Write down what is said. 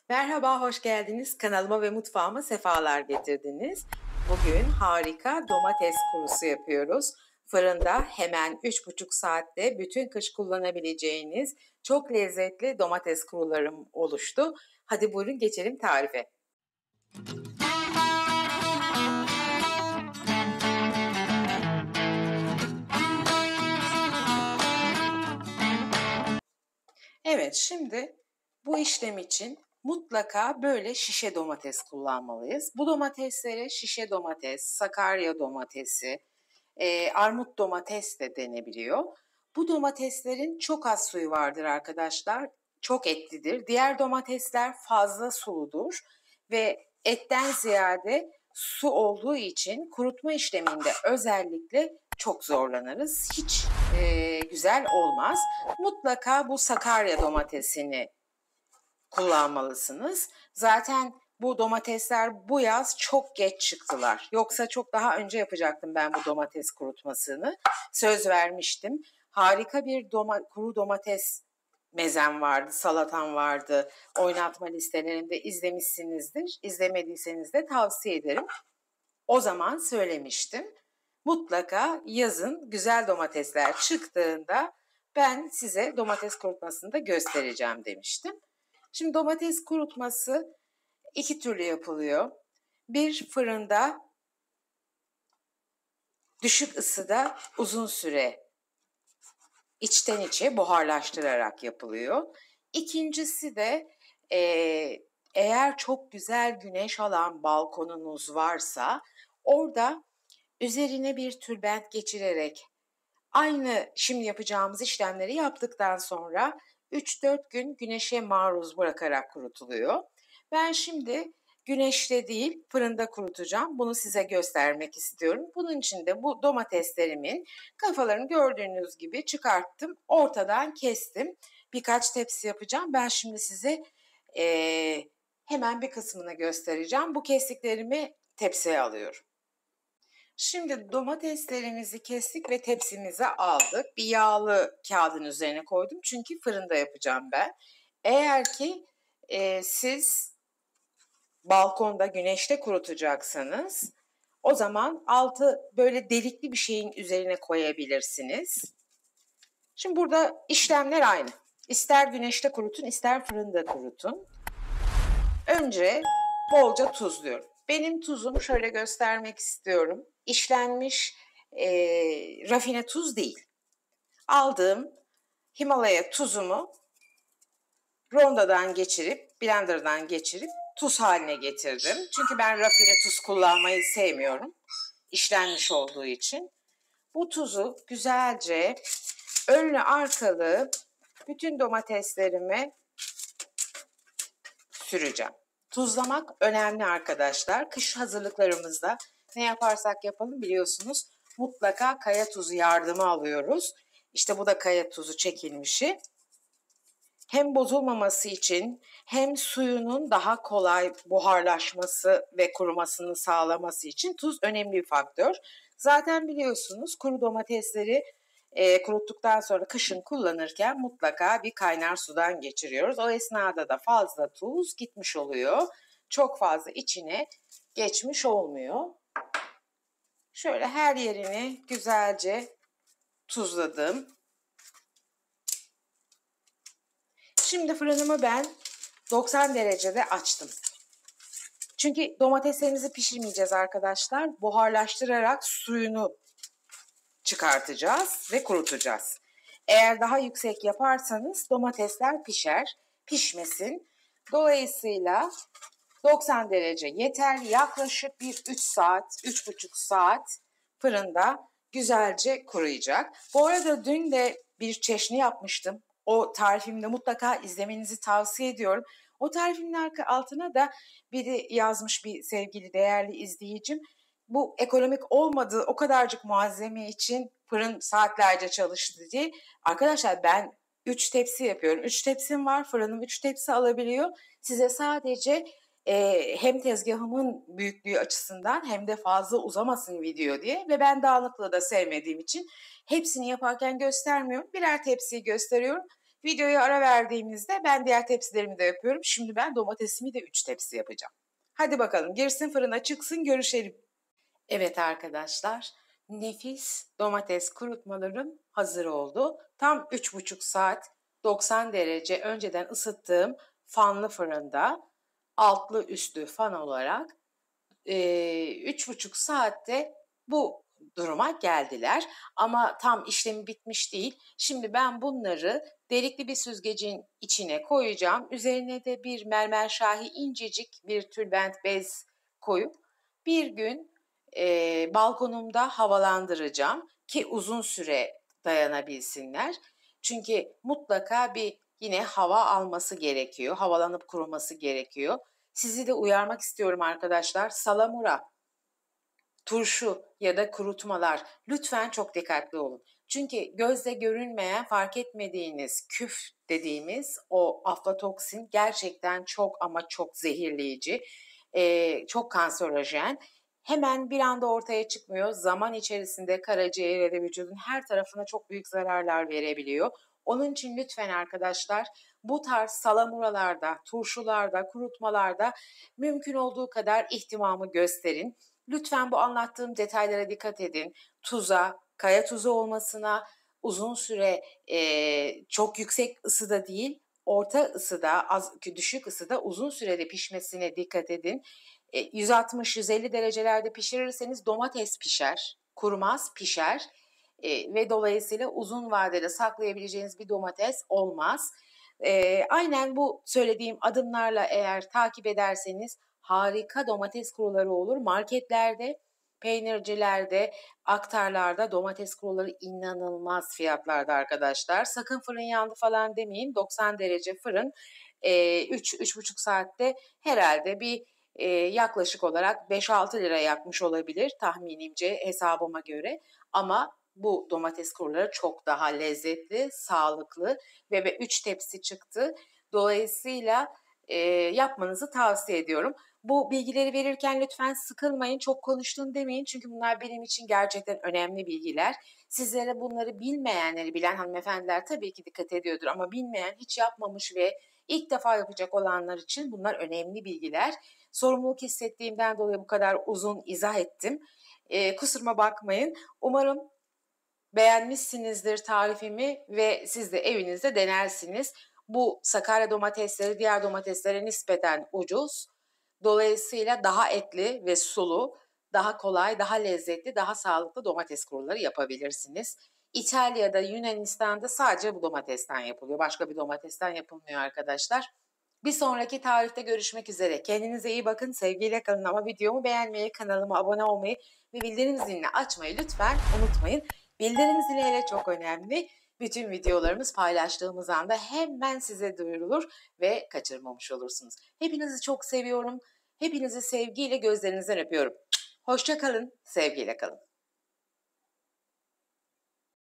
Merhaba, hoş geldiniz. Kanalıma ve mutfağıma sefalar getirdiniz. Bugün harika domates kurusu yapıyoruz. Fırında hemen 3,5 saatte bütün kış kullanabileceğiniz çok lezzetli domates kurularım oluştu. Hadi buyurun geçelim tarife. Evet, şimdi bu işlem için mutlaka böyle şişe domates kullanmalıyız. Bu domateslere şişe domates, Sakarya domatesi, armut domates de denebiliyor. Bu domateslerin çok az suyu vardır arkadaşlar. Çok etlidir. Diğer domatesler fazla suludur ve etten ziyade su olduğu için kurutma işleminde özellikle çok zorlanırız. Hiç güzel olmaz. Mutlaka bu Sakarya domatesini kullanmalısınız. Zaten bu domatesler bu yaz çok geç çıktılar. Yoksa çok daha önce yapacaktım ben bu domates kurutmasını. Söz vermiştim. Harika bir kuru domates mezem vardı, salatam vardı. Oynatma listelerinde izlemişsinizdir. İzlemediyseniz de tavsiye ederim. O zaman söylemiştim. Mutlaka yazın güzel domatesler çıktığında ben size domates kurutmasını da göstereceğim demiştim. Şimdi domates kurutması iki türlü yapılıyor. Bir fırında düşük ısıda uzun süre içten içe buharlaştırarak yapılıyor. İkincisi de eğer çok güzel güneş alan balkonunuz varsa orada üzerine bir tülbent geçirerek aynı şimdi yapacağımız işlemleri yaptıktan sonra 3-4 gün güneşe maruz bırakarak kurutuluyor. Ben şimdi güneşte değil fırında kurutacağım. Bunu size göstermek istiyorum. Bunun için de bu domateslerimin kafalarını gördüğünüz gibi çıkarttım. Ortadan kestim. Birkaç tepsi yapacağım. Ben şimdi size hemen bir kısmını göstereceğim. Bu kestiklerimi tepsiye alıyorum. Şimdi domateslerimizi kestik ve tepsimize aldık. Bir yağlı kağıdın üzerine koydum çünkü fırında yapacağım ben. Eğer ki siz balkonda güneşte kurutacaksanız o zaman altı böyle delikli bir şeyin üzerine koyabilirsiniz. Şimdi burada işlemler aynı. İster güneşte kurutun ister fırında kurutun. Önce bolca tuzluyorum. Benim tuzum şöyle göstermek istiyorum. İşlenmiş rafine tuz değil. Aldığım Himalaya tuzumu rondodan geçirip, blenderdan geçirip tuz haline getirdim. Çünkü ben rafine tuz kullanmayı sevmiyorum. İşlenmiş olduğu için. Bu tuzu güzelce önlü arkalı bütün domateslerime süreceğim. Tuzlamak önemli arkadaşlar. Kış hazırlıklarımızda ne yaparsak yapalım biliyorsunuz mutlaka kaya tuzu yardımı alıyoruz. İşte bu da kaya tuzu çekilmişi. Hem bozulmaması için hem suyunun daha kolay buharlaşması ve kurumasını sağlaması için tuz önemli bir faktör. Zaten biliyorsunuz kuru domatesleri kuruttuktan sonra kışın kullanırken mutlaka bir kaynar sudan geçiriyoruz. O esnada da fazla tuz gitmiş oluyor. Çok fazla içine geçmiş olmuyor. Şöyle her yerini güzelce tuzladım. Şimdi fırınımı ben 90 derecede açtım. Çünkü domateslerimizi pişirmeyeceğiz arkadaşlar. Buharlaştırarak suyunu çıkartacağız ve kurutacağız. Eğer daha yüksek yaparsanız domatesler pişer, pişmesin. Dolayısıyla 90 derece yeter. Yaklaşık bir 3 saat, 3,5 saat fırında güzelce kuruyacak. Bu arada dün de bir çeşni yapmıştım. O tarifimde mutlaka izlemenizi tavsiye ediyorum. O tarifimin altına da biri yazmış, bir sevgili değerli izleyicim. Bu ekonomik olmadığı o kadarcık malzeme için fırın saatlerce çalıştı diye. Arkadaşlar ben 3 tepsi yapıyorum. 3 tepsim var. Fırınım 3 tepsi alabiliyor. Size sadece hem tezgahımın büyüklüğü açısından hem de fazla uzamasın video diye ve ben dağınıklığı da sevmediğim için hepsini yaparken göstermiyorum. Birer tepsiyi gösteriyorum. Videoya ara verdiğimizde ben diğer tepsilerimi de yapıyorum. Şimdi ben domatesimi de 3 tepsi yapacağım. Hadi bakalım girsin fırına çıksın görüşelim. Evet arkadaşlar, nefis domates kurutmalarım hazır oldu. Tam 3,5 saat 90 derece önceden ısıttığım fanlı fırında altlı üstlü fan olarak 3,5 saatte bu duruma geldiler. Ama tam işlemi bitmiş değil. Şimdi ben bunları delikli bir süzgecin içine koyacağım. Üzerine de bir mermer incecik bir tülbent bez koyup bir gün balkonumda havalandıracağım ki uzun süre dayanabilsinler. Çünkü mutlaka bir yine hava alması gerekiyor, havalanıp kuruması gerekiyor. Sizi de uyarmak istiyorum arkadaşlar. Salamura, turşu ya da kurutmalar lütfen çok dikkatli olun. Çünkü gözle görünmeyen, fark etmediğiniz küf dediğimiz o aflatoksin gerçekten çok ama çok zehirleyici, çok kanserojen. Hemen bir anda ortaya çıkmıyor. Zaman içerisinde karaciğere ve vücudun her tarafına çok büyük zararlar verebiliyor. Onun için lütfen arkadaşlar bu tarz salamuralarda, turşularda, kurutmalarda mümkün olduğu kadar ihtimamı gösterin. Lütfen bu anlattığım detaylara dikkat edin. Tuza, kaya tuzu olmasına, uzun süre çok yüksek ısıda değil, orta ısıda, düşük ısıda uzun sürede pişmesine dikkat edin. 160-150 derecelerde pişirirseniz domates pişer, kurumaz, pişer ve dolayısıyla uzun vadede saklayabileceğiniz bir domates olmaz. Aynen bu söylediğim adımlarla eğer takip ederseniz harika domates kuruları olur. Marketlerde, peynircilerde, aktarlarda domates kuruları inanılmaz fiyatlarda arkadaşlar. Sakın fırın yandı falan demeyin. 90 derece fırın 3-3,5 saatte herhalde bir yaklaşık olarak 5-6 lira yakmış olabilir tahminimce hesabıma göre. Ama bu domates kuruları çok daha lezzetli, sağlıklı ve 3 tepsi çıktı. Dolayısıyla yapmanızı tavsiye ediyorum. Bu bilgileri verirken lütfen sıkılmayın, çok konuştun demeyin. Çünkü bunlar benim için gerçekten önemli bilgiler. Sizlere bunları bilmeyenleri bilen hanımefendiler tabii ki dikkat ediyordur ama bilmeyen, hiç yapmamış ve ilk defa yapacak olanlar için bunlar önemli bilgiler. Sorumluluk hissettiğimden dolayı bu kadar uzun izah ettim. Kusuruma bakmayın. Umarım beğenmişsinizdir tarifimi ve siz de evinizde denersiniz. Bu Sakarya domatesleri diğer domateslere nispeten ucuz. Dolayısıyla daha etli ve sulu, daha kolay, daha lezzetli, daha sağlıklı domates kuruları yapabilirsiniz. İtalya'da, Yunanistan'da sadece bu domatesten yapılıyor. Başka bir domatesten yapılmıyor arkadaşlar. Bir sonraki tarihte görüşmek üzere. Kendinize iyi bakın, sevgiyle kalın ama videomu beğenmeyi, kanalıma abone olmayı ve bildirim zilini açmayı lütfen unutmayın. Bildirim zili hele çok önemli. Bütün videolarımız paylaştığımız anda hemen size duyurulur ve kaçırmamış olursunuz. Hepinizi çok seviyorum. Hepinizi sevgiyle gözlerinizden öpüyorum. Hoşça kalın, sevgiyle kalın.